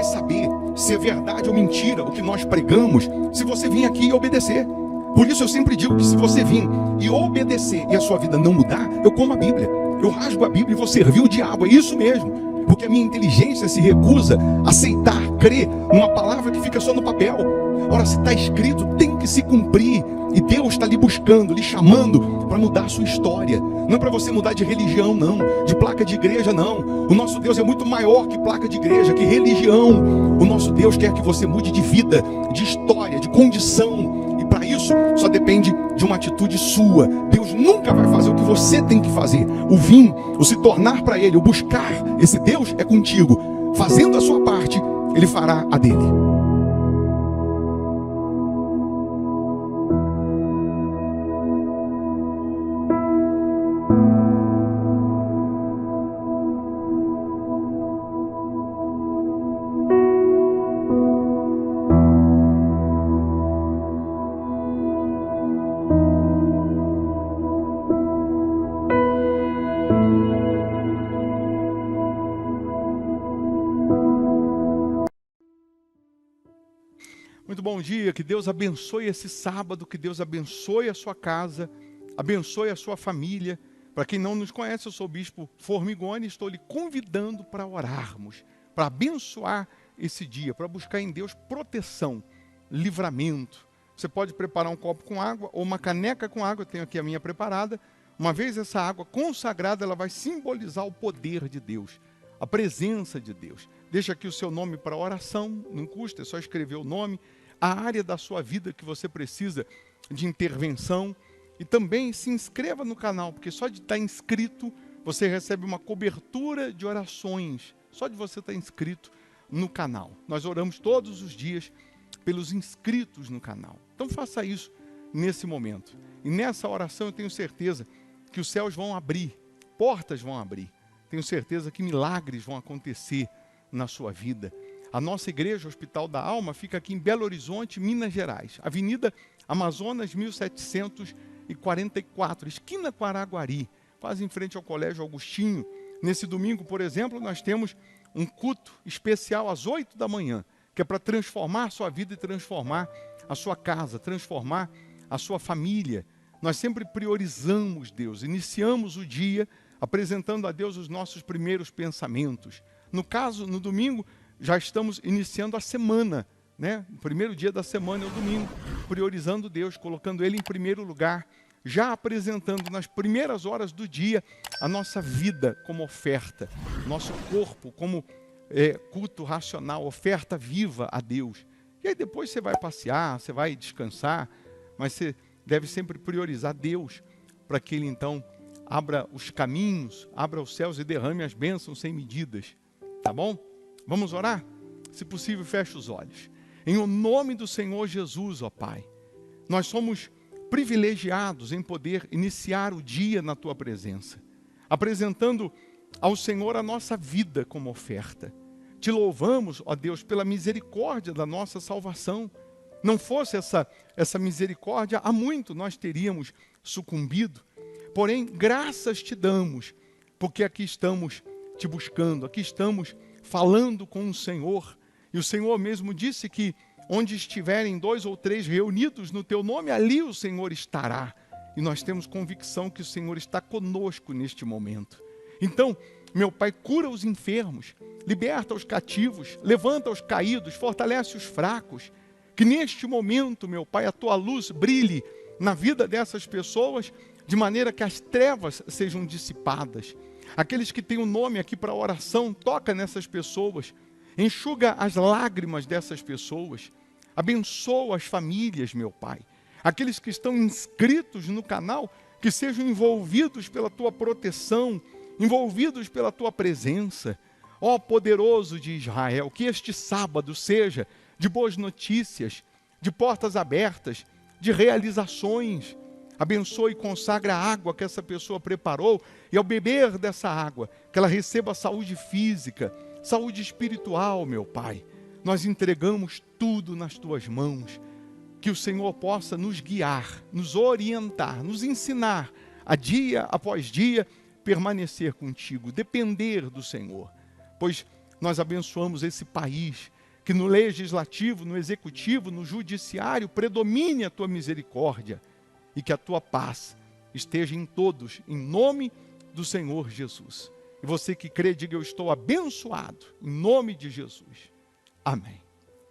saber se é verdade ou mentira o que nós pregamos se você vir aqui e obedecer. Por isso eu sempre digo que se você vir e obedecer e a sua vida não mudar, eu como a Bíblia. Eu rasgo a Bíblia e vou servir o diabo. É isso mesmo. Porque a minha inteligência se recusa a aceitar, crer numa palavra que fica só no papel. Ora, se está escrito, tem que se cumprir. E Deus está lhe buscando, lhe chamando para mudar a sua história. Não é para você mudar de religião, não. De placa de igreja, não. O nosso Deus é muito maior que placa de igreja, que religião. O nosso Deus quer que você mude de vida, de história, de condição. E para isso, só depende de uma atitude sua. Deus nunca vai fazer o que você tem que fazer. O vir, o se tornar para Ele, o buscar esse Deus é contigo. Fazendo a sua parte, Ele fará a dele. Muito bom dia, que Deus abençoe esse sábado, que Deus abençoe a sua casa, abençoe a sua família. Para quem não nos conhece, eu sou o Bispo Formigoni, estou lhe convidando para orarmos, para abençoar esse dia, para buscar em Deus proteção, livramento. Você pode preparar um copo com água ou uma caneca com água, eu tenho aqui a minha preparada. Uma vez essa água consagrada, ela vai simbolizar o poder de Deus, a presença de Deus. Deixa aqui o seu nome para oração, não custa, é só escrever o nome, a área da sua vida que você precisa de intervenção. E também se inscreva no canal, porque só de estar inscrito, você recebe uma cobertura de orações. Só de você estar inscrito no canal. Nós oramos todos os dias pelos inscritos no canal. Então faça isso nesse momento. E nessa oração eu tenho certeza que os céus vão abrir, portas vão abrir. Tenho certeza que milagres vão acontecer na sua vida. A nossa igreja, Hospital da Alma, fica aqui em Belo Horizonte, Minas Gerais. Avenida Amazonas, 1744, esquina com Araguari, quase em frente ao Colégio Augustinho. Nesse domingo, por exemplo, nós temos um culto especial às 8 da manhã, que é para transformar a sua vida e transformar a sua casa, transformar a sua família. Nós sempre priorizamos Deus, iniciamos o dia apresentando a Deus os nossos primeiros pensamentos. No caso, no domingo, já estamos iniciando a semana, né? O primeiro dia da semana é o domingo, priorizando Deus, colocando Ele em primeiro lugar, já apresentando nas primeiras horas do dia a nossa vida como oferta, nosso corpo como culto racional, oferta viva a Deus. E aí depois você vai passear, você vai descansar, mas você deve sempre priorizar Deus, para que Ele então abra os caminhos, abra os céus e derrame as bênçãos sem medidas. Tá bom? Vamos orar? Se possível, feche os olhos. Em o nome do Senhor Jesus, ó Pai, nós somos privilegiados em poder iniciar o dia na Tua presença, apresentando ao Senhor a nossa vida como oferta. Te louvamos, ó Deus, pela misericórdia da nossa salvação. Não fosse essa misericórdia, há muito nós teríamos sucumbido. Porém, graças te damos, porque aqui estamos te buscando, aqui estamos falando com o Senhor. E o Senhor mesmo disse que onde estiverem 2 ou 3 reunidos no teu nome, ali o Senhor estará. E nós temos convicção que o Senhor está conosco neste momento. Então, meu Pai, cura os enfermos, liberta os cativos, levanta os caídos, fortalece os fracos. Que neste momento, meu Pai, a tua luz brilhe na vida dessas pessoas, de maneira que as trevas sejam dissipadas. Aqueles que têm o nome aqui para oração, toca nessas pessoas, enxuga as lágrimas dessas pessoas, abençoa as famílias, meu Pai. Aqueles que estão inscritos no canal, que sejam envolvidos pela tua proteção, envolvidos pela tua presença. Ó poderoso de Israel, que este sábado seja de boas notícias, de portas abertas, de realizações. Abençoe e consagra a água que essa pessoa preparou, e ao beber dessa água, que ela receba saúde física, saúde espiritual, meu Pai. Nós entregamos tudo nas tuas mãos. Que o Senhor possa nos guiar, nos orientar, nos ensinar a dia após dia permanecer contigo, depender do Senhor. Pois nós abençoamos esse país que no legislativo, no executivo, no judiciário, predomine a tua misericórdia e que a tua paz esteja em todos, em nome do Senhor Jesus. E você que crê, diga: eu estou abençoado, em nome de Jesus. Amém.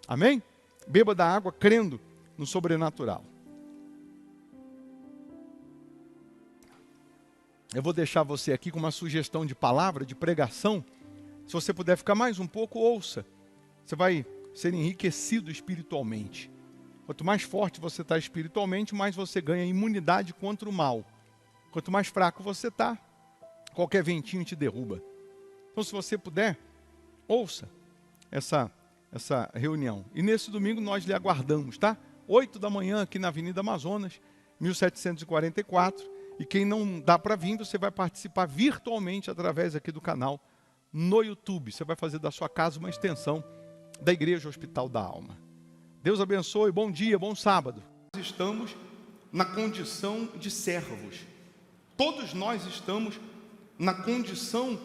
Amém? Beba da água crendo no sobrenatural. Eu vou deixar você aqui com uma sugestão de palavra, de pregação. Se você puder ficar mais um pouco, ouça. Você vai ser enriquecido espiritualmente. Quanto mais forte você está espiritualmente, mais você ganha imunidade contra o mal. Quanto mais fraco você está, qualquer ventinho te derruba. Então, se você puder, ouça essa reunião. E nesse domingo nós lhe aguardamos, tá? 8 da manhã aqui na Avenida Amazonas, 1744. E quem não dá para vir, você vai participar virtualmente através aqui do canal no YouTube. Você vai fazer da sua casa uma extensão da Igreja Hospital da Alma. Deus abençoe, bom dia, bom sábado. Nós estamos na condição de servos. Todos nós estamos na condição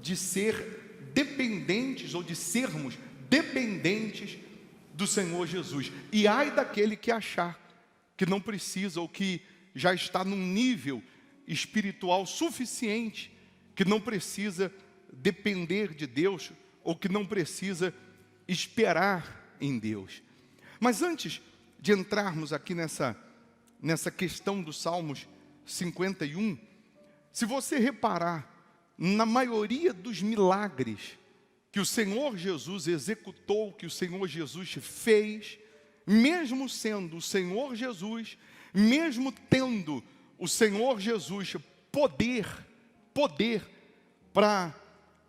de ser dependentes ou de sermos dependentes do Senhor Jesus. E ai daquele que achar que não precisa ou que já está num nível espiritual suficiente, que não precisa depender de Deus ou que não precisa esperar em Deus. Mas antes de entrarmos aqui nessa questão dos Salmos 51, se você reparar, na maioria dos milagres que o Senhor Jesus executou, que o Senhor Jesus fez, mesmo sendo o Senhor Jesus, mesmo tendo o Senhor Jesus poder para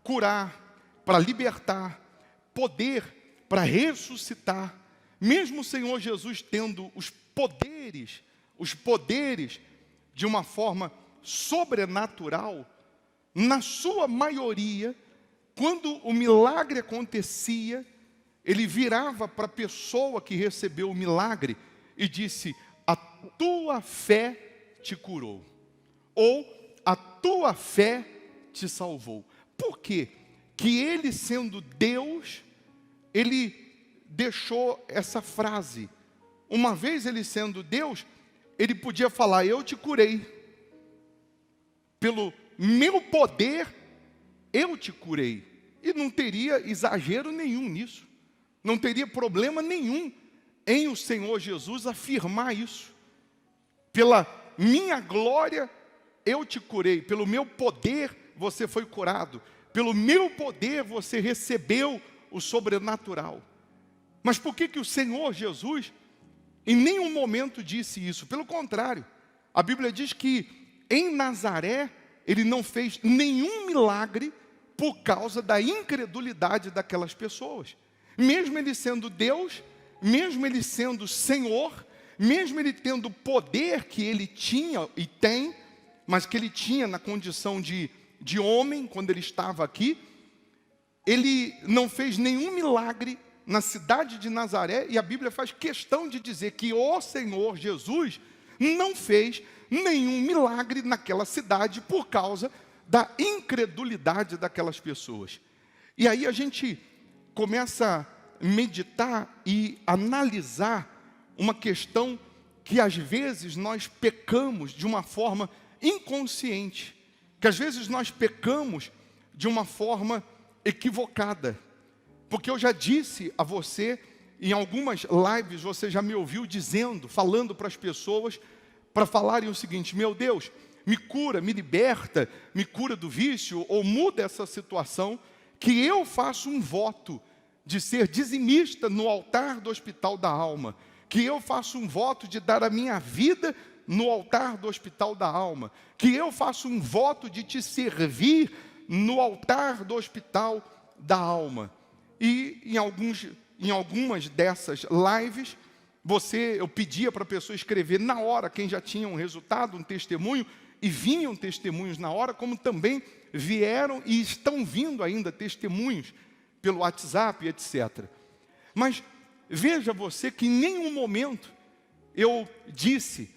curar, para libertar, poder para ressuscitar, mesmo o Senhor Jesus tendo os poderes de uma forma sobrenatural, na sua maioria, quando o milagre acontecia, ele virava para a pessoa que recebeu o milagre e disse: a tua fé te curou, ou a tua fé te salvou. Por quê? Que ele, sendo Deus, ele deixou essa frase. Uma vez ele sendo Deus, ele podia falar: eu te curei, pelo meu poder eu te curei, e não teria exagero nenhum nisso, não teria problema nenhum em o Senhor Jesus afirmar isso. Pela minha glória eu te curei, pelo meu poder você foi curado, pelo meu poder você recebeu o sobrenatural. Mas por que o Senhor Jesus em nenhum momento disse isso? Pelo contrário, a Bíblia diz que em Nazaré ele não fez nenhum milagre por causa da incredulidade daquelas pessoas. Mesmo ele sendo Deus, mesmo ele sendo Senhor, mesmo ele tendo o poder que ele tinha e tem, mas que ele tinha na condição de homem, quando ele estava aqui, ele não fez nenhum milagre na cidade de Nazaré, e a Bíblia faz questão de dizer que o Senhor Jesus não fez nenhum milagre naquela cidade por causa da incredulidade daquelas pessoas. E aí a gente começa a meditar e analisar uma questão que às vezes nós pecamos de uma forma inconsciente, que às vezes nós pecamos de uma forma equivocada. Porque eu já disse a você, em algumas lives você já me ouviu dizendo, falando para as pessoas, para falarem o seguinte: meu Deus, me cura, me liberta, me cura do vício, ou muda essa situação, que eu faço um voto de ser dizimista no altar do Hospital da Alma, que eu faço um voto de dar a minha vida no altar do Hospital da Alma, que eu faço um voto de te servir no altar do Hospital da Alma. E em algumas dessas lives, eu pedia para a pessoa escrever na hora quem já tinha um resultado, um testemunho, e vinham testemunhos na hora, como também vieram e estão vindo ainda testemunhos pelo WhatsApp, etc. Mas veja você que em nenhum momento eu disse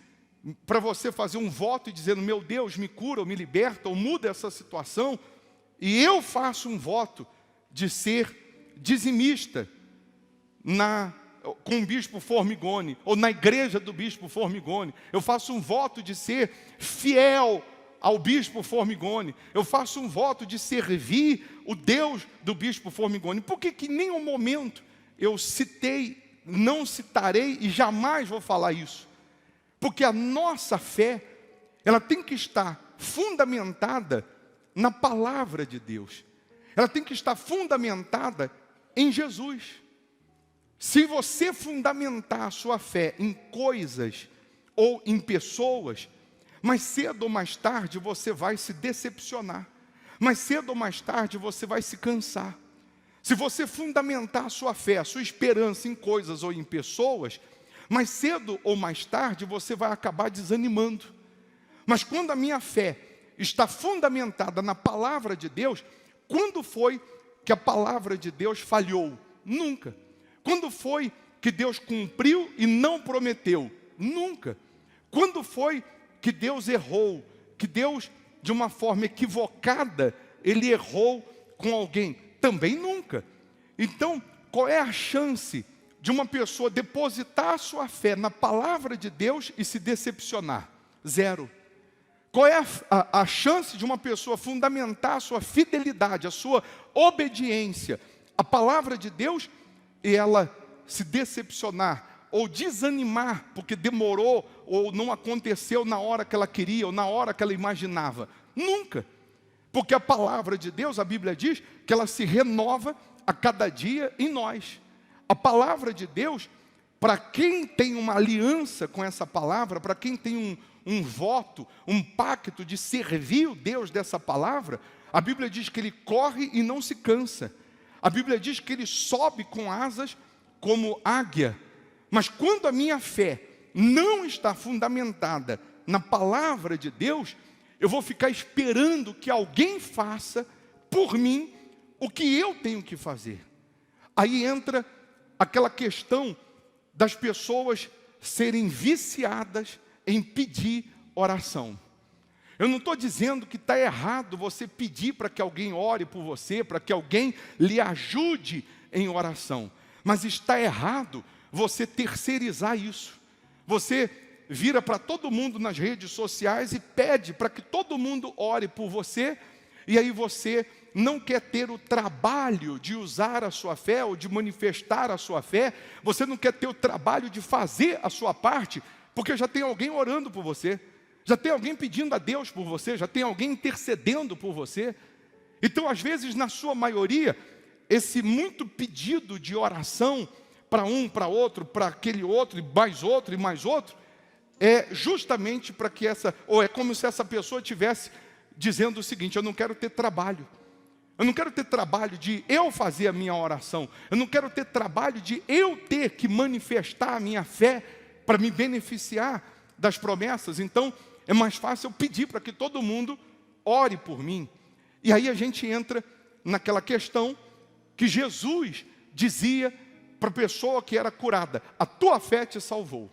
para você fazer um voto e dizendo: meu Deus, me cura, ou me liberta, ou muda essa situação, e eu faço um voto de ser dizimista. com o bispo Formigoni, ou na igreja do bispo Formigoni. Eu faço um voto de ser fiel ao bispo Formigoni. Eu faço um voto de servir o Deus do bispo Formigoni. Por que em nenhum momento eu citei, não citarei e jamais vou falar isso? Porque a nossa fé, ela tem que estar fundamentada na palavra de Deus. Ela tem que estar fundamentada em Jesus. Se você fundamentar a sua fé em coisas ou em pessoas, mais cedo ou mais tarde você vai se decepcionar. Mais cedo ou mais tarde você vai se cansar. Se você fundamentar a sua fé, a sua esperança em coisas ou em pessoas, mais cedo ou mais tarde você vai acabar desanimando. Mas quando a minha fé está fundamentada na palavra de Deus, quando foi que a palavra de Deus falhou? Nunca. Quando foi que Deus cumpriu e não prometeu? Nunca. Quando foi que Deus errou? Que Deus, de uma forma equivocada, Ele errou com alguém? Também nunca. Então, qual é a chance de uma pessoa depositar a sua fé na palavra de Deus e se decepcionar? Zero. Qual é a chance de uma pessoa fundamentar a sua fidelidade, a sua obediência à palavra de Deus e ela se decepcionar ou desanimar porque demorou ou não aconteceu na hora que ela queria ou na hora que ela imaginava? Nunca. Porque a palavra de Deus, a Bíblia diz que ela se renova a cada dia em nós. A palavra de Deus, para quem tem uma aliança com essa palavra, para quem tem um voto, um pacto de servir o Deus dessa palavra, a Bíblia diz que ele corre e não se cansa. A Bíblia diz que ele sobe com asas como águia. Mas quando a minha fé não está fundamentada na palavra de Deus, eu vou ficar esperando que alguém faça por mim o que eu tenho que fazer. Aí entra aquela questão das pessoas serem viciadas em pedir oração. Eu não estou dizendo que está errado você pedir para que alguém ore por você, para que alguém lhe ajude em oração. Mas está errado você terceirizar isso. Você vira para todo mundo nas redes sociais e pede para que todo mundo ore por você, e aí você não quer ter o trabalho de usar a sua fé ou de manifestar a sua fé, você não quer ter o trabalho de fazer a sua parte, porque já tem alguém orando por você, já tem alguém pedindo a Deus por você, já tem alguém intercedendo por você. Então, às vezes, na sua maioria, esse muito pedido de oração para um, para outro, para aquele outro, e mais outro, é justamente para que ou é como se essa pessoa estivesse dizendo o seguinte: eu não quero ter trabalho. Eu não quero ter trabalho de eu fazer a minha oração. Eu não quero ter trabalho de eu ter que manifestar a minha fé para me beneficiar das promessas. Então, é mais fácil eu pedir para que todo mundo ore por mim. E aí a gente entra naquela questão que Jesus dizia para a pessoa que era curada: a tua fé te salvou,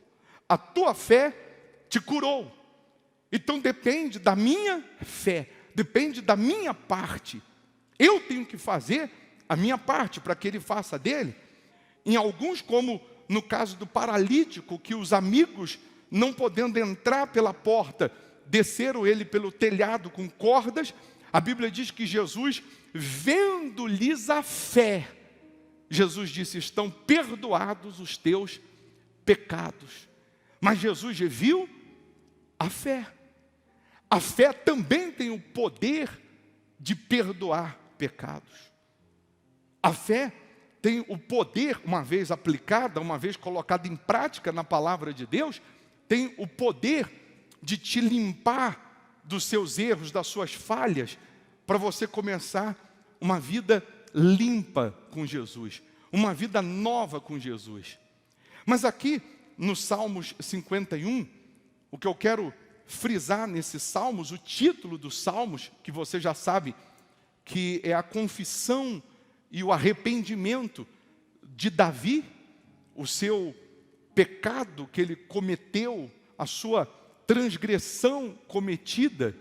a tua fé te curou. Então depende da minha fé, depende da minha parte. Eu tenho que fazer a minha parte para que ele faça a dele. Em alguns, como no caso do paralítico, que os amigos, não podendo entrar pela porta, desceram ele pelo telhado com cordas. A Bíblia diz que Jesus, vendo-lhes a fé, Jesus disse: estão perdoados os teus pecados. Mas Jesus viu a fé. A fé também tem o poder de perdoar pecados. A fé tem o poder, uma vez aplicada, uma vez colocada em prática na palavra de Deus, tem o poder de te limpar dos seus erros, das suas falhas, para você começar uma vida limpa com Jesus, uma vida nova com Jesus. Mas aqui, no Salmos 51, o que eu quero frisar nesses Salmos, o título dos Salmos, que você já sabe, que é a confissão e o arrependimento de Davi, o seu pecado que ele cometeu, a sua transgressão cometida,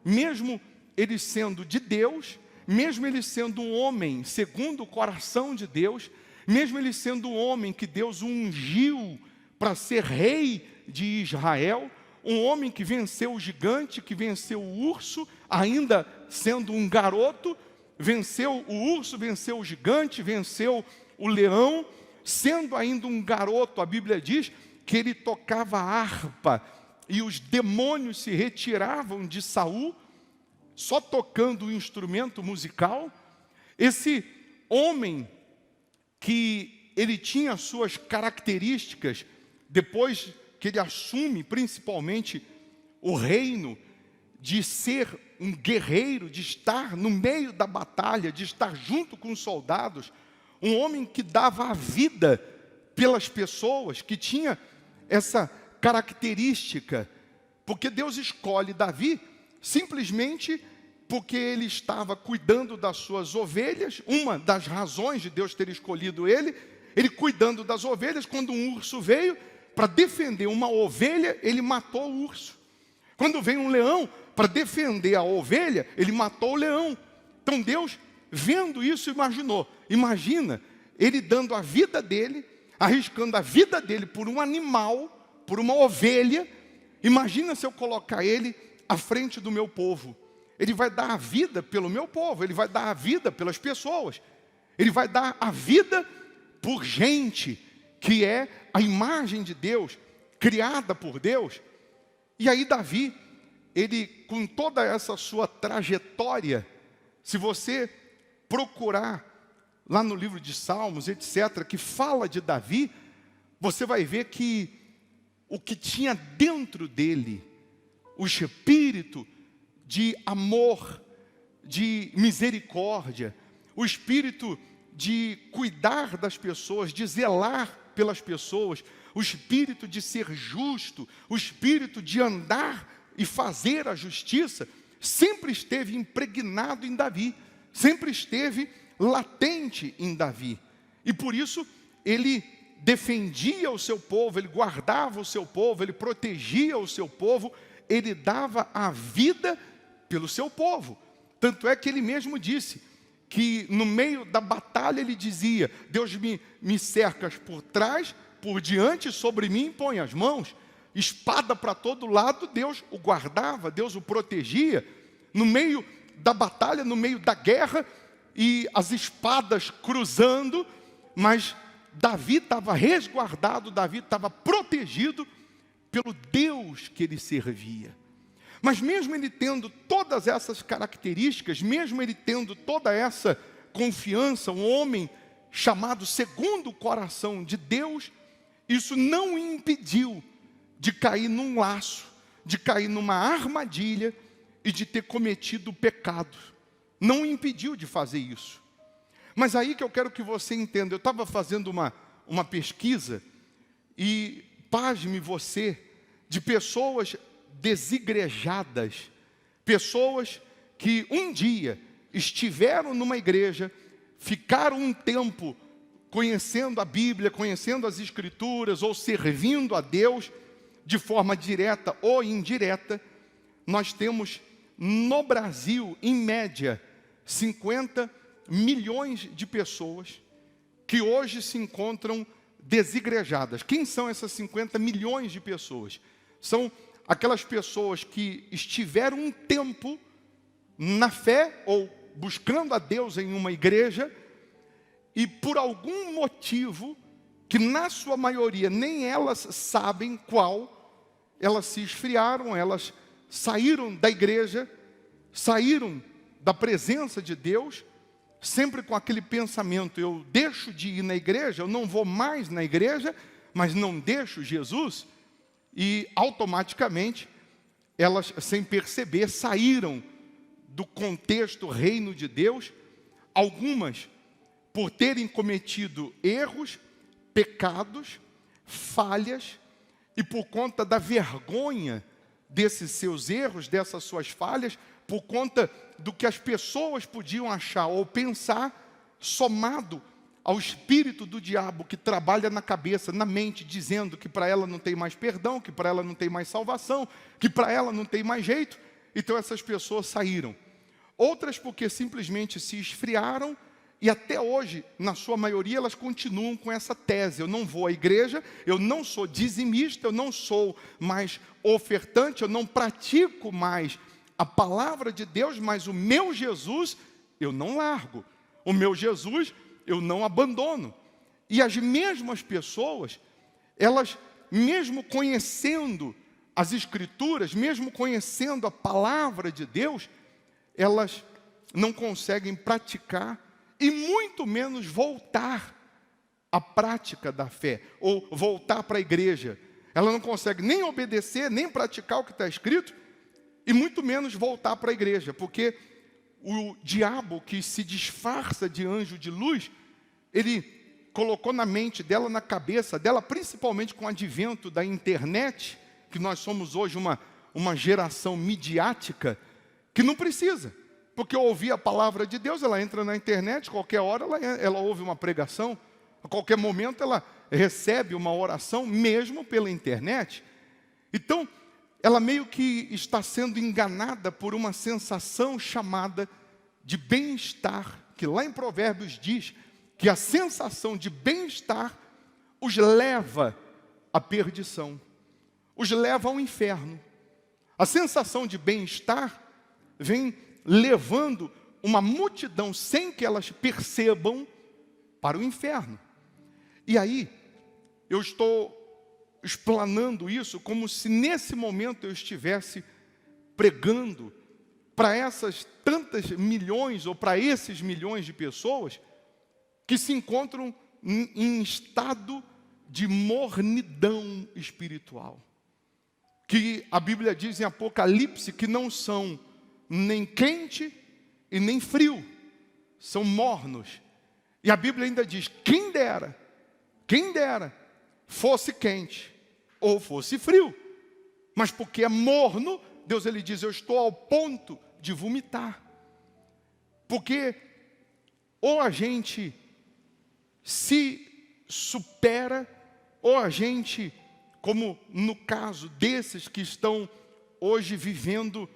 mesmo ele sendo de Deus, mesmo ele sendo um homem segundo o coração de Deus, mesmo ele sendo um homem que Deus ungiu para ser rei de Israel, um homem que venceu o gigante, que venceu o urso, ainda sendo um garoto, venceu o urso, venceu o gigante, venceu o leão, sendo ainda um garoto, a Bíblia diz que ele tocava harpa e os demônios se retiravam de Saul, só tocando o instrumento musical. Esse homem que ele tinha suas características, depois que ele assume principalmente o reino, de ser um guerreiro, de estar no meio da batalha, de estar junto com os soldados, um homem que dava a vida pelas pessoas, que tinha essa característica, porque Deus escolhe Davi simplesmente porque ele estava cuidando das suas ovelhas. Uma das razões de Deus ter escolhido ele cuidando das ovelhas, quando um urso veio para defender uma ovelha, ele matou o urso. Quando veio um leão para defender a ovelha, ele matou o leão. Então Deus, vendo isso, imagina ele dando a vida dele, arriscando a vida dele por um animal, por uma ovelha. Imagina se eu colocar ele à frente do meu povo. Ele vai dar a vida pelo meu povo, ele vai dar a vida pelas pessoas, ele vai dar a vida por gente que é a imagem de Deus, criada por Deus. E aí Davi, ele com toda essa sua trajetória, se você procurar lá no livro de Salmos, etc., que fala de Davi, você vai ver que o que tinha dentro dele, o espírito de amor, de misericórdia, o espírito de cuidar das pessoas, de zelar pelas pessoas, o espírito de ser justo, o espírito de andar e fazer a justiça, sempre esteve impregnado em Davi, sempre esteve latente em Davi. E por isso ele defendia o seu povo, ele guardava o seu povo, ele protegia o seu povo, ele dava a vida pelo seu povo. Tanto é que ele mesmo disse que no meio da batalha ele dizia: Deus me cercas por trás, por diante, sobre mim põe as mãos. Espada para todo lado, Deus o guardava, Deus o protegia. No meio da batalha, no meio da guerra, e as espadas cruzando, mas Davi estava resguardado, Davi estava protegido pelo Deus que ele servia. Mas mesmo ele tendo todas essas características, mesmo ele tendo toda essa confiança, um homem chamado segundo o coração de Deus, isso não o impediu de cair num laço, de cair numa armadilha e de ter cometido o pecado. Não o impediu de fazer isso. Mas aí que eu quero que você entenda, eu estava fazendo uma pesquisa, e pasme você, de pessoas desigrejadas, pessoas que um dia estiveram numa igreja, ficaram um tempo conhecendo a Bíblia, conhecendo as Escrituras, ou servindo a Deus de forma direta ou indireta. Nós temos no Brasil, em média, 50 milhões de pessoas que hoje se encontram desigrejadas. Quem são essas 50 milhões de pessoas? São aquelas pessoas que estiveram um tempo na fé ou buscando a Deus em uma igreja, e por algum motivo, que na sua maioria nem elas sabem qual, elas se esfriaram, elas saíram da igreja, saíram da presença de Deus, sempre com aquele pensamento: eu deixo de ir na igreja, eu não vou mais na igreja, mas não deixo Jesus. E automaticamente, elas, sem perceber, saíram do contexto reino de Deus. Algumas por terem cometido erros, pecados, falhas, e por conta da vergonha desses seus erros, dessas suas falhas, por conta do que as pessoas podiam achar ou pensar, somado ao espírito do diabo que trabalha na cabeça, na mente, dizendo que para ela não tem mais perdão, que para ela não tem mais salvação, que para ela não tem mais jeito. Então essas pessoas saíram. Outras porque simplesmente se esfriaram E até hoje, na sua maioria, elas continuam com essa tese. Eu não vou à igreja, eu não sou dizimista, eu não sou mais ofertante, eu não pratico mais a palavra de Deus, mas o meu Jesus eu não largo. O meu Jesus eu não abandono. E as mesmas pessoas, elas, mesmo conhecendo as Escrituras, mesmo conhecendo a palavra de Deus, elas não conseguem praticar e muito menos voltar à prática da fé, ou voltar para a igreja. Ela não consegue nem obedecer, nem praticar o que está escrito, e muito menos voltar para a igreja, porque o diabo, que se disfarça de anjo de luz, ele colocou na mente dela, na cabeça dela, principalmente com o advento da internet, que nós somos hoje uma geração midiática, que não precisa. Porque ao ouvir a palavra de Deus, ela entra na internet, qualquer hora ela ouve uma pregação, a qualquer momento ela recebe uma oração, mesmo pela internet. Então, ela meio que está sendo enganada por uma sensação chamada de bem-estar, que lá em Provérbios diz que a sensação de bem-estar os leva à perdição, os leva ao inferno. A sensação de bem-estar vem levando uma multidão, sem que elas percebam, para o inferno. E aí, eu estou explanando isso como se nesse momento eu estivesse pregando para essas tantas milhões, ou para esses milhões de pessoas, que se encontram em estado de mornidão espiritual. Que a Bíblia diz em Apocalipse que não são nem quente e nem frio, são mornos. E a Bíblia ainda diz, quem dera, fosse quente ou fosse frio. Mas porque é morno, Deus ele diz, eu estou ao ponto de vomitar. Porque ou a gente se supera, ou a gente, como no caso desses que estão hoje vivendo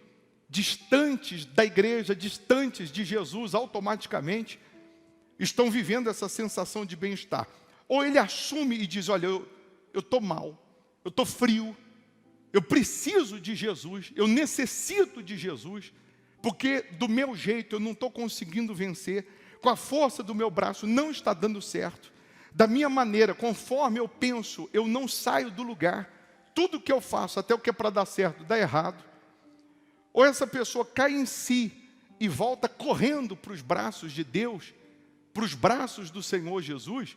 distantes da igreja, distantes de Jesus, automaticamente estão vivendo essa sensação de bem-estar. Ou ele assume e diz, olha, eu estou mal, eu estou frio, eu preciso de Jesus, eu necessito de Jesus, porque do meu jeito eu não estou conseguindo vencer, com a força do meu braço não está dando certo, da minha maneira, conforme eu penso, eu não saio do lugar, tudo que eu faço, até o que é para dar certo, dá errado. Ou essa pessoa cai em si e volta correndo para os braços de Deus, para os braços do Senhor Jesus,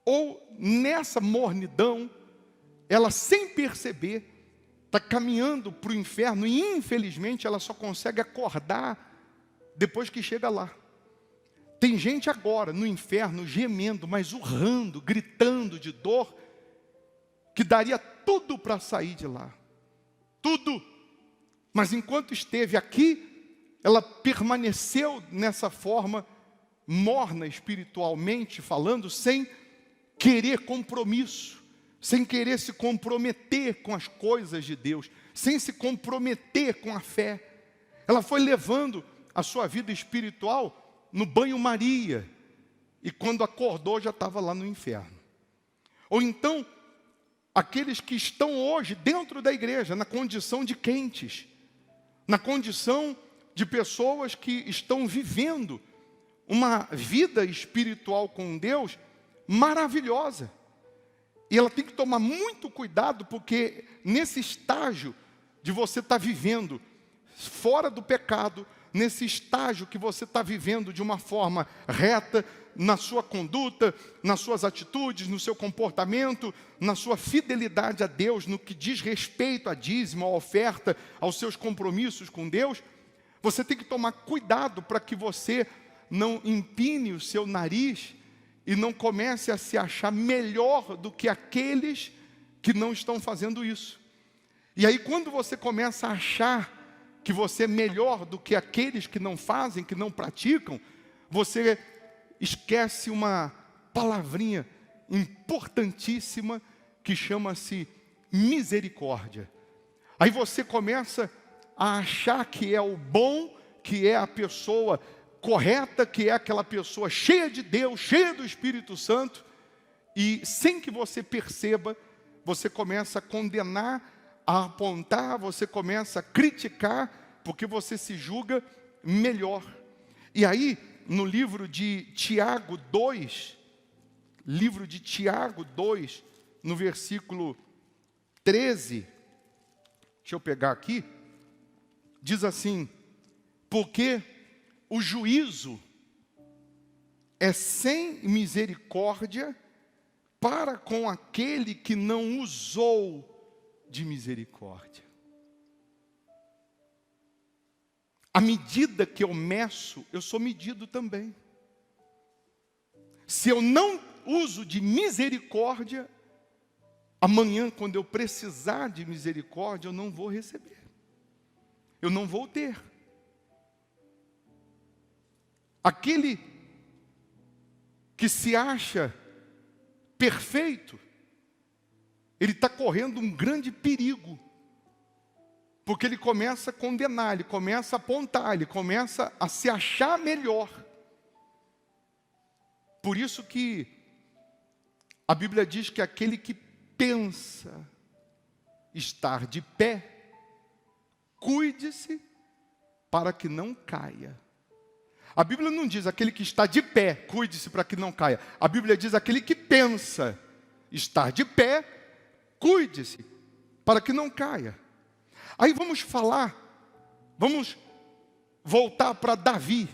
ou nessa mornidão, ela sem perceber, está caminhando para o inferno e infelizmente ela só consegue acordar depois que chega lá. Tem gente agora no inferno gemendo, mas urrando, gritando de dor, que daria tudo para sair de lá. Tudo. Mas enquanto esteve aqui, ela permaneceu nessa forma morna espiritualmente falando, sem querer compromisso, sem querer se comprometer com as coisas de Deus, sem se comprometer com a fé. Ela foi levando a sua vida espiritual no banho-maria, e quando acordou já estava lá no inferno. Ou então, aqueles que estão hoje dentro da igreja, na condição de quentes, na condição de pessoas que estão vivendo uma vida espiritual com Deus maravilhosa. E ela tem que tomar muito cuidado, porque nesse estágio de você estar vivendo fora do pecado, nesse estágio que você está vivendo de uma forma reta, na sua conduta, nas suas atitudes, no seu comportamento, na sua fidelidade a Deus, no que diz respeito a dízimo, a oferta, aos seus compromissos com Deus, você tem que tomar cuidado para que você não empine o seu nariz e não comece a se achar melhor do que aqueles que não estão fazendo isso. E aí quando você começa a achar que você é melhor do que aqueles que não fazem, que não praticam, você esquece uma palavrinha importantíssima que chama-se misericórdia. Aí você começa a achar que é o bom, que é a pessoa correta, que é aquela pessoa cheia de Deus, cheia do Espírito Santo, e sem que você perceba, você começa a condenar, a apontar, você começa a criticar, porque você se julga melhor. E aí, no livro de Tiago 2, no versículo 13, deixa eu pegar aqui, diz assim: porque o juízo é sem misericórdia para com aquele que não usou de misericórdia. À medida que eu meço, eu sou medido também. Se eu não uso de misericórdia, amanhã, quando eu precisar de misericórdia, eu não vou receber. Eu não vou ter. Aquele que se acha perfeito, ele está correndo um grande perigo. Porque ele começa a condenar, ele começa a apontar, ele começa a se achar melhor. Por isso que a Bíblia diz que aquele que pensa estar de pé, cuide-se para que não caia. A Bíblia não diz aquele que está de pé, cuide-se para que não caia. A Bíblia diz aquele que pensa estar de pé, cuide-se para que não caia. Aí vamos voltar para Davi,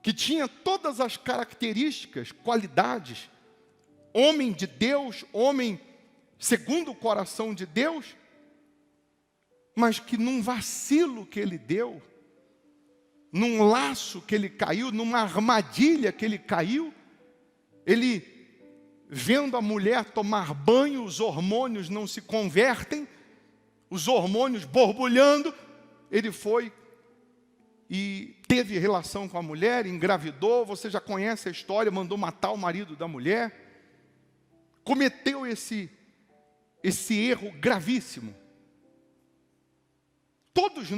que tinha todas as características, qualidades, homem de Deus, homem segundo o coração de Deus, mas que num vacilo que ele deu, num laço que ele caiu, numa armadilha que ele caiu, ele, vendo a mulher tomar banho, os hormônios não se convertem, os hormônios borbulhando, ele foi e teve relação com a mulher, engravidou, você já conhece a história, mandou matar o marido da mulher, cometeu esse erro gravíssimo. Todos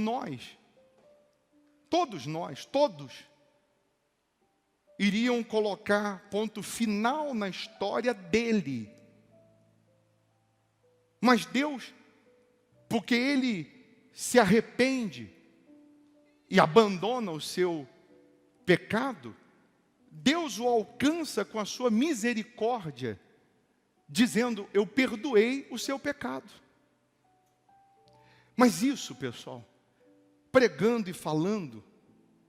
iriam colocar ponto final na história dele. Mas Deus, porque ele se arrepende e abandona o seu pecado, Deus o alcança com a sua misericórdia, dizendo: eu perdoei o seu pecado. Mas isso, pessoal, pregando e falando,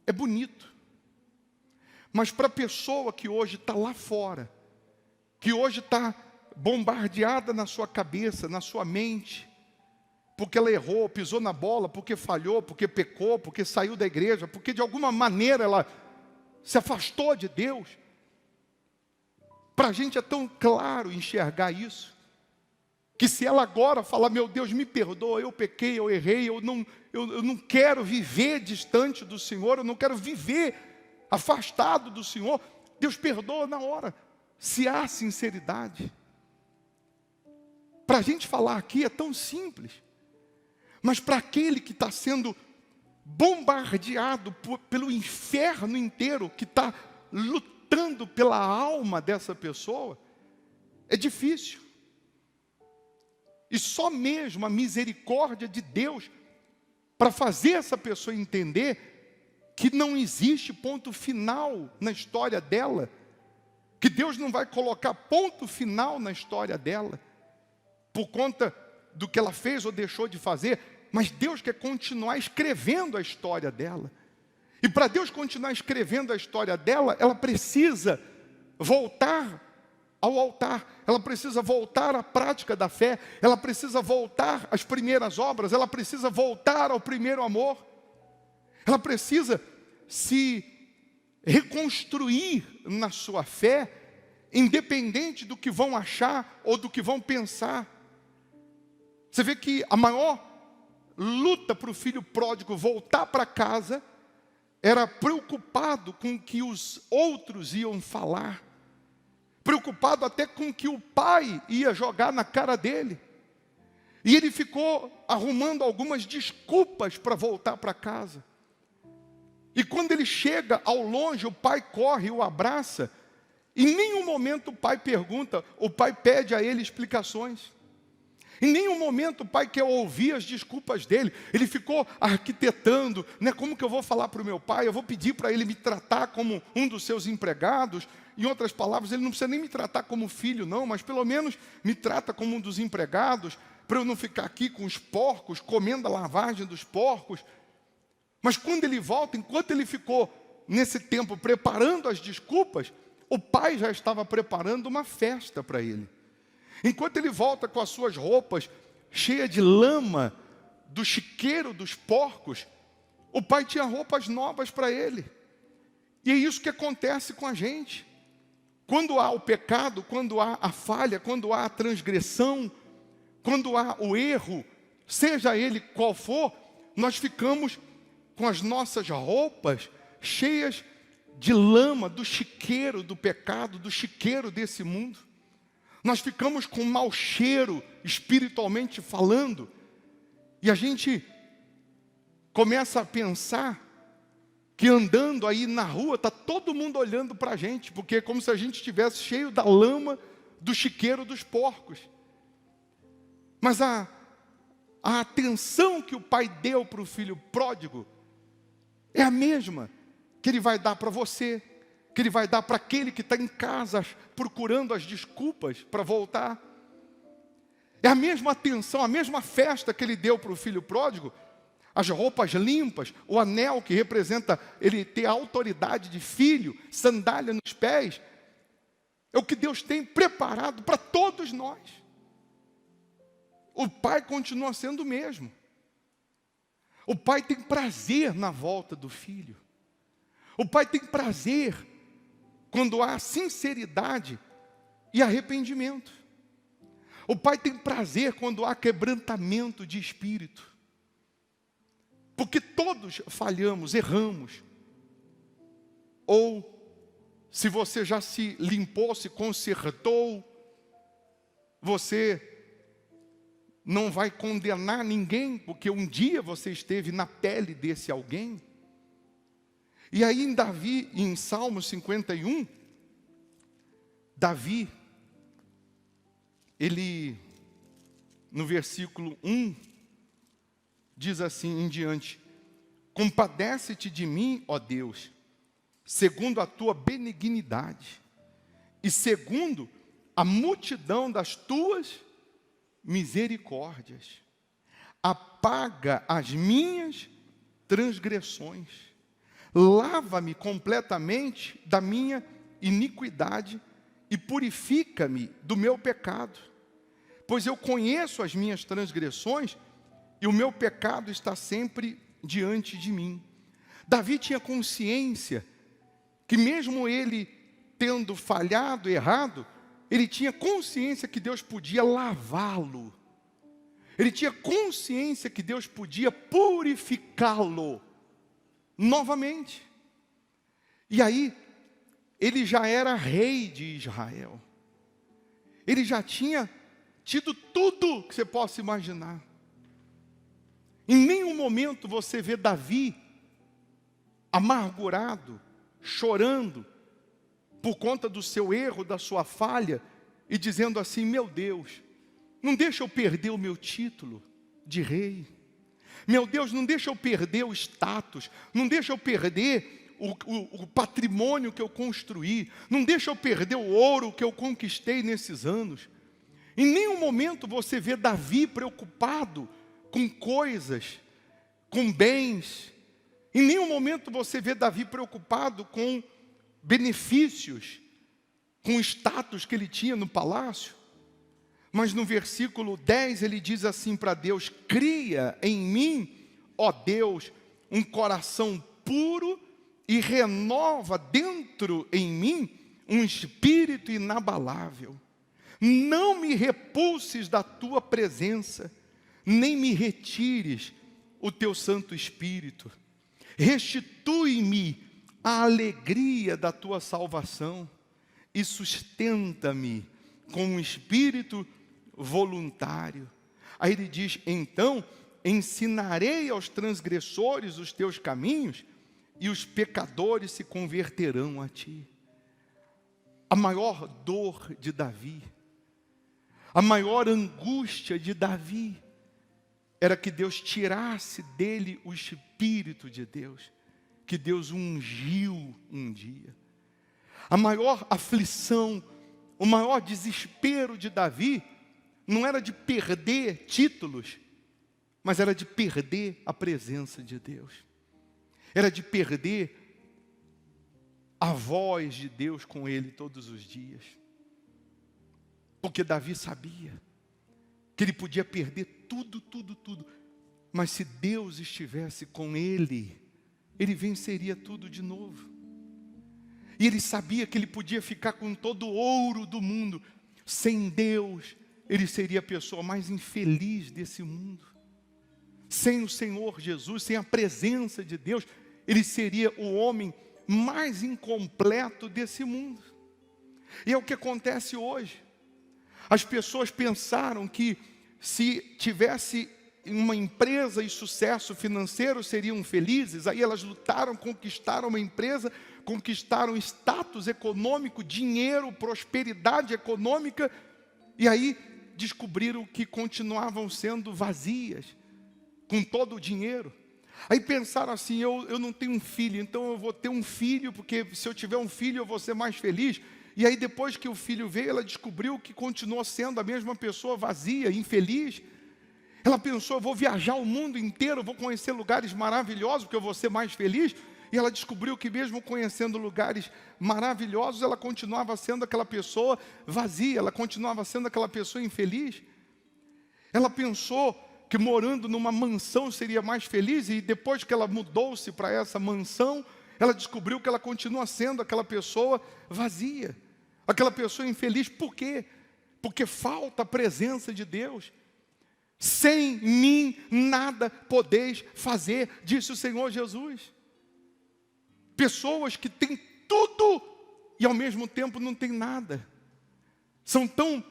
é bonito. Mas para a pessoa que hoje está lá fora, que hoje está bombardeada na sua cabeça, na sua mente, porque ela errou, pisou na bola, porque falhou, porque pecou, porque saiu da igreja, porque de alguma maneira ela se afastou de Deus. Para a gente é tão claro enxergar isso, que se ela agora falar: meu Deus, me perdoa, eu pequei, eu errei, eu não quero viver distante do Senhor, eu não quero viver afastado do Senhor, Deus perdoa na hora, se há sinceridade. Para a gente falar aqui é tão simples, mas para aquele que está sendo bombardeado pelo inferno inteiro, que está lutando pela alma dessa pessoa, é difícil. E só mesmo a misericórdia de Deus para fazer essa pessoa entender que não existe ponto final na história dela, que Deus não vai colocar ponto final na história dela, por conta do que ela fez ou deixou de fazer, mas Deus quer continuar escrevendo a história dela. E para Deus continuar escrevendo a história dela, ela precisa voltar ao altar, ela precisa voltar à prática da fé, ela precisa voltar às primeiras obras, ela precisa voltar ao primeiro amor, ela precisa se reconstruir na sua fé, independente do que vão achar ou do que vão pensar. Você vê que a maior luta para o filho pródigo voltar para casa era preocupado com o que os outros iam falar, preocupado até com o que o pai ia jogar na cara dele. E ele ficou arrumando algumas desculpas para voltar para casa. E quando ele chega ao longe, o pai corre e o abraça. Em nenhum momento o pai pergunta, o pai pede a ele explicações. Em nenhum momento o pai quer ouvir as desculpas dele. Ele ficou arquitetando, né? Como que eu vou falar para o meu pai? Eu vou pedir para ele me tratar como um dos seus empregados. Em outras palavras, ele não precisa nem me tratar como filho, não, mas pelo menos me trata como um dos empregados, para eu não ficar aqui com os porcos, comendo a lavagem dos porcos. Mas quando ele volta, enquanto ele ficou nesse tempo preparando as desculpas, o pai já estava preparando uma festa para ele. Enquanto ele volta com as suas roupas cheias de lama do chiqueiro dos porcos, o pai tinha roupas novas para ele. E é isso que acontece com a gente. Quando há o pecado, quando há a falha, quando há a transgressão, quando há o erro, seja ele qual for, nós ficamos com as nossas roupas cheias de lama do chiqueiro do pecado, do chiqueiro desse mundo. Nós ficamos com mau cheiro, espiritualmente falando, e a gente começa a pensar que andando aí na rua, está todo mundo olhando para a gente, porque é como se a gente estivesse cheio da lama do chiqueiro dos porcos. Mas a atenção que o pai deu para o filho pródigo é a mesma que ele vai dar para você, que ele vai dar para aquele que está em casa procurando as desculpas para voltar. É a mesma atenção, a mesma festa que ele deu para o filho pródigo, as roupas limpas, o anel que representa ele ter a autoridade de filho, sandália nos pés, é o que Deus tem preparado para todos nós. O pai continua sendo o mesmo. O pai tem prazer na volta do filho. O pai tem prazer quando há sinceridade e arrependimento. O pai tem prazer quando há quebrantamento de espírito. Porque todos falhamos, erramos. Ou, se você já se limpou, se consertou, você não vai condenar ninguém, porque um dia você esteve na pele desse alguém. E aí em Davi, em Salmo 51, Davi, ele, no versículo 1, diz assim em diante: compadece-te de mim, ó Deus, segundo a tua benignidade, e segundo a multidão das tuas misericórdias. Apaga as minhas transgressões. Lava-me completamente da minha iniquidade e purifica-me do meu pecado. Pois eu conheço as minhas transgressões e o meu pecado está sempre diante de mim. Davi tinha consciência que mesmo ele tendo falhado, errado, ele tinha consciência que Deus podia lavá-lo. Ele tinha consciência que Deus podia purificá-lo novamente. E aí, ele já era rei de Israel. Ele já tinha tido tudo que você possa imaginar. Em nenhum momento você vê Davi amargurado, chorando, por conta do seu erro, da sua falha, e dizendo assim: meu Deus, não deixa eu perder o meu título de rei. Meu Deus, não deixa eu perder o status, não deixa eu perder o patrimônio que eu construí, não deixa eu perder o ouro que eu conquistei nesses anos. Em nenhum momento você vê Davi preocupado com coisas, com bens. Em nenhum momento você vê Davi preocupado com benefícios, com o status que ele tinha no palácio. Mas no versículo 10 ele diz assim para Deus: cria em mim, ó Deus, um coração puro e renova dentro em mim um espírito inabalável. Não me repulses da tua presença, nem me retires o teu Santo Espírito. Restitui-me a alegria da tua salvação e sustenta-me com um espírito voluntário. Aí ele diz: então ensinarei aos transgressores os teus caminhos e os pecadores se converterão a ti. A maior dor de Davi, a maior angústia de Davi, era que Deus tirasse dele o Espírito de Deus, que Deus ungiu um dia. A maior aflição, o maior desespero de Davi, não era de perder títulos, mas era de perder a presença de Deus. Era de perder a voz de Deus com ele todos os dias. Porque Davi sabia que ele podia perder tudo, mas se Deus estivesse com ele, ele venceria tudo de novo. E ele sabia que ele podia ficar com todo o ouro do mundo. Sem Deus, ele seria a pessoa mais infeliz desse mundo. Sem o Senhor Jesus, sem a presença de Deus, ele seria o homem mais incompleto desse mundo. E é o que acontece hoje. As pessoas pensaram que se tivesse uma empresa e sucesso financeiro seriam felizes. Aí elas lutaram, conquistaram uma empresa, conquistaram status econômico, dinheiro, prosperidade econômica, e aí descobriram que continuavam sendo vazias, com todo o dinheiro. Aí pensaram assim, eu não tenho um filho, então eu vou ter um filho, porque se eu tiver um filho eu vou ser mais feliz. E aí depois que o filho veio, ela descobriu que continuou sendo a mesma pessoa vazia, infeliz. Ela pensou, eu vou viajar o mundo inteiro, vou conhecer lugares maravilhosos, porque eu vou ser mais feliz. E ela descobriu que mesmo conhecendo lugares maravilhosos, ela continuava sendo aquela pessoa vazia, ela continuava sendo aquela pessoa infeliz. Ela pensou que morando numa mansão seria mais feliz, e depois que ela mudou-se para essa mansão, ela descobriu que ela continua sendo aquela pessoa vazia, aquela pessoa infeliz. Por quê? Porque falta a presença de Deus. Sem mim nada podeis fazer, disse o Senhor Jesus. Pessoas que têm tudo e ao mesmo tempo não têm nada. São tão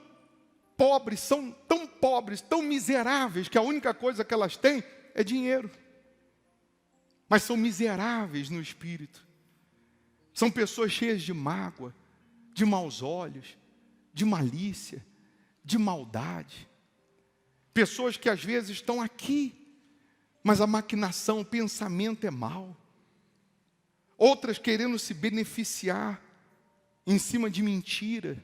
pobres, tão miseráveis, que a única coisa que elas têm é dinheiro. Mas são miseráveis no espírito. São pessoas cheias de mágoa, de maus olhos, de malícia, de maldade. Pessoas que às vezes estão aqui, mas a maquinação, o pensamento é mau. Outras querendo se beneficiar em cima de mentira,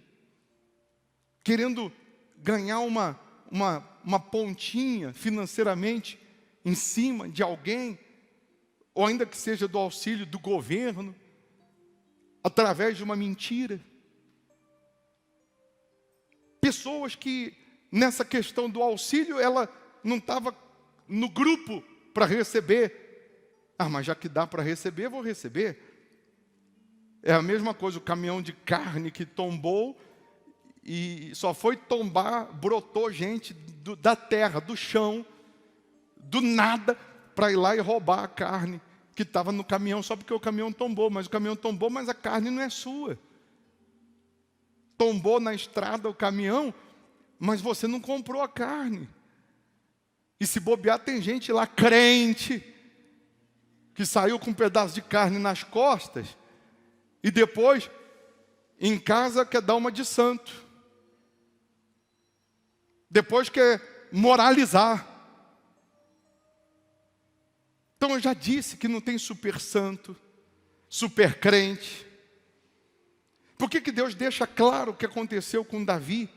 querendo ganhar uma pontinha financeiramente em cima de alguém, ou ainda que seja do auxílio do governo, através de uma mentira. Pessoas que, nessa questão do auxílio, ela não estava no grupo para receber. Ah, mas já que dá para receber, vou receber. É a mesma coisa, o caminhão de carne que tombou, e só foi tombar, brotou gente da terra, do chão, do nada, para ir lá e roubar a carne que estava no caminhão, só porque o caminhão tombou. Mas o caminhão tombou, mas a carne não é sua. Tombou na estrada o caminhão, mas você não comprou a carne. E se bobear, tem gente lá, crente, que saiu com um pedaço de carne nas costas, e depois, em casa, quer dar uma de santo. Depois quer moralizar. Então eu já disse que não tem super santo, super crente. Por que Deus deixa claro o que aconteceu com Davi?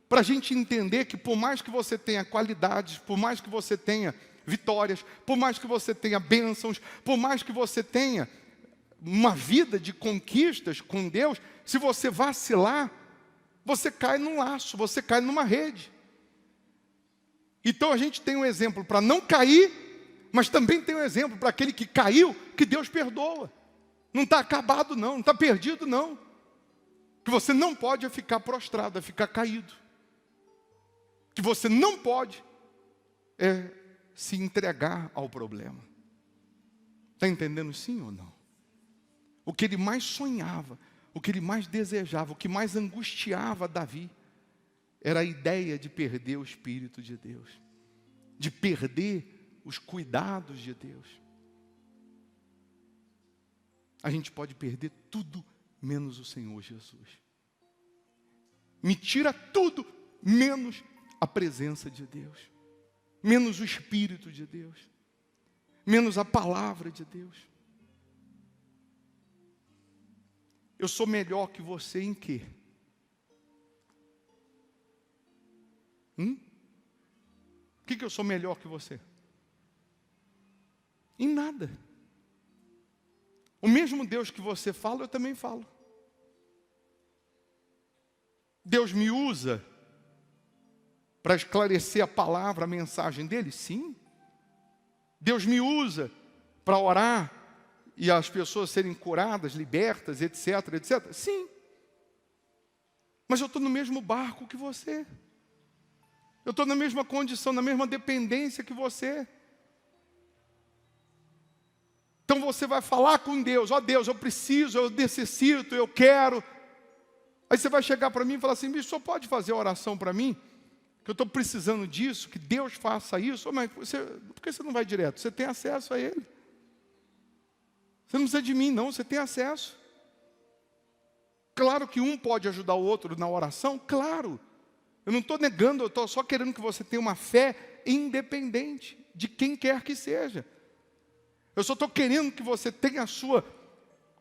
Para a gente entender que por mais que você tenha qualidades, por mais que você tenha vitórias, por mais que você tenha bênçãos, por mais que você tenha uma vida de conquistas com Deus, se você vacilar, você cai num laço, você cai numa rede. Então a gente tem um exemplo para não cair, mas também tem um exemplo para aquele que caiu, que Deus perdoa. Não está acabado não está perdido não. Que você não pode ficar prostrado, é ficar caído. Que você não pode se entregar ao problema. Está entendendo sim ou não? O que ele mais sonhava, o que ele mais desejava, o que mais angustiava Davi, era a ideia de perder o Espírito de Deus, de perder os cuidados de Deus. a gente pode perder tudo menos o Senhor Jesus. Me tira tudo menos a presença de Deus, menos o Espírito de Deus, menos a palavra de Deus. Eu sou melhor que você em quê? O que eu sou melhor que você? Em nada. O mesmo Deus que você fala, eu também falo. Deus me usa para esclarecer a palavra, a mensagem dele? Sim. Deus me usa para orar e as pessoas serem curadas, libertas, etc, etc? Sim. Mas eu estou no mesmo barco que você. Eu estou na mesma condição, na mesma dependência que você. Então você vai falar com Deus: ó Deus, eu preciso, eu necessito, eu quero. Aí você vai chegar para mim e falar assim: bicho, só pode fazer oração para mim? Que eu estou precisando disso, que Deus faça isso. Mas por que você não vai direto? Você tem acesso a Ele. Você não precisa de mim, não, você tem acesso. Claro que um pode ajudar o outro na oração, claro. Eu não estou negando, eu estou só querendo que você tenha uma fé independente de quem quer que seja. Eu só estou querendo que você tenha a sua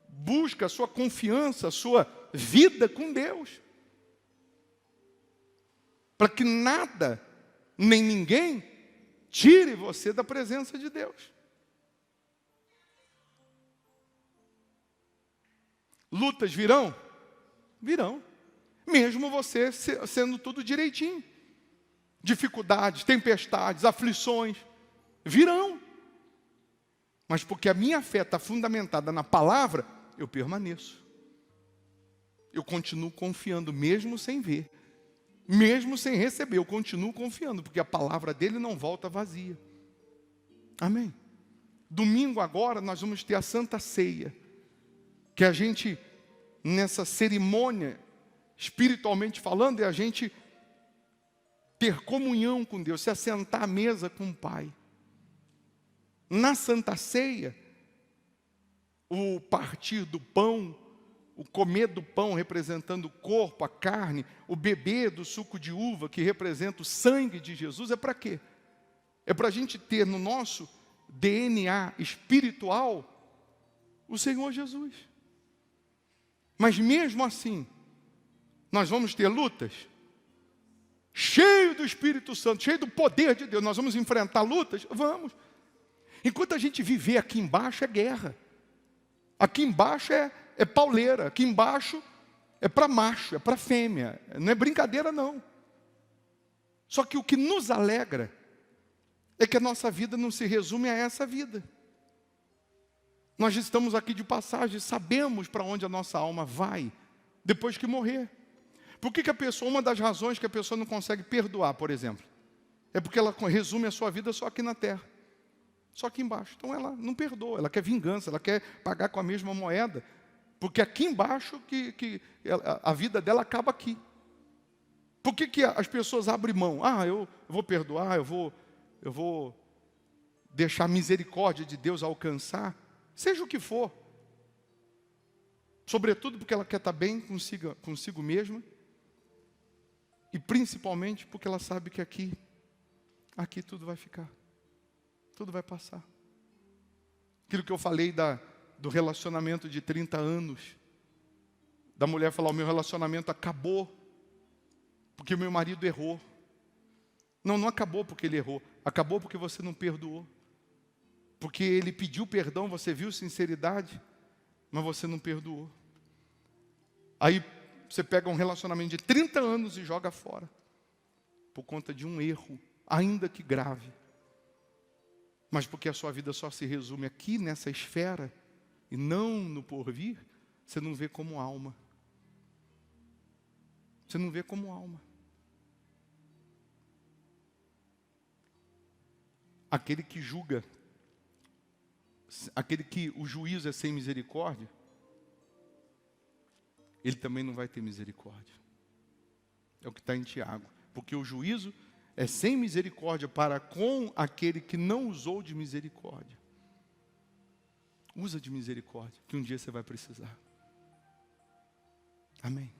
busca, a sua confiança, a sua vida com Deus. Para que nada, nem ninguém, tire você da presença de Deus. Lutas virão? Virão. Mesmo você sendo tudo direitinho. Dificuldades, tempestades, aflições, virão. Mas porque a minha fé está fundamentada na palavra, eu permaneço. Eu continuo confiando, mesmo sem ver. Mesmo sem receber, eu continuo confiando, porque a palavra dele não volta vazia. Amém? Domingo agora nós vamos ter a Santa Ceia. Que a gente, nessa cerimônia, espiritualmente falando, é a gente ter comunhão com Deus, se assentar à mesa com o Pai. Na Santa Ceia, o partir do pão, o comer do pão representando o corpo, a carne, o beber do suco de uva que representa o sangue de Jesus, é para quê? É para a gente ter no nosso DNA espiritual o Senhor Jesus. Mas mesmo assim, nós vamos ter lutas, cheio do Espírito Santo, cheio do poder de Deus. Nós vamos enfrentar lutas? Vamos. Enquanto a gente viver aqui embaixo é guerra. Aqui embaixo é pauleira. Aqui embaixo é para macho, é para fêmea. Não é brincadeira não. Só que o que nos alegra é que a nossa vida não se resume a essa vida. Nós estamos aqui de passagem, sabemos para onde a nossa alma vai depois que morrer. Por que a pessoa, uma das razões que a pessoa não consegue perdoar, por exemplo, é porque ela resume a sua vida só aqui na terra, só aqui embaixo. Então ela não perdoa, ela quer vingança, ela quer pagar com a mesma moeda, porque aqui embaixo que a vida dela acaba aqui. Por que as pessoas abrem mão? Eu vou perdoar, eu vou deixar a misericórdia de Deus alcançar. Seja o que for, sobretudo porque ela quer estar bem consigo mesma, e principalmente porque ela sabe que aqui tudo vai ficar, tudo vai passar. Aquilo que eu falei do relacionamento de 30 anos, da mulher falar: o meu relacionamento acabou, porque o meu marido errou. Não acabou porque ele errou, acabou porque você não perdoou. Porque ele pediu perdão, você viu sinceridade, mas você não perdoou. Aí você pega um relacionamento de 30 anos e joga fora, por conta de um erro, ainda que grave. Mas porque a sua vida só se resume aqui nessa esfera, e não no porvir, você não vê como alma. Você não vê como alma. Aquele que julga, aquele que o juízo é sem misericórdia, ele também não vai ter misericórdia. É o que está em Tiago. Porque o juízo é sem misericórdia para com aquele que não usou de misericórdia. Usa de misericórdia, que um dia você vai precisar. Amém.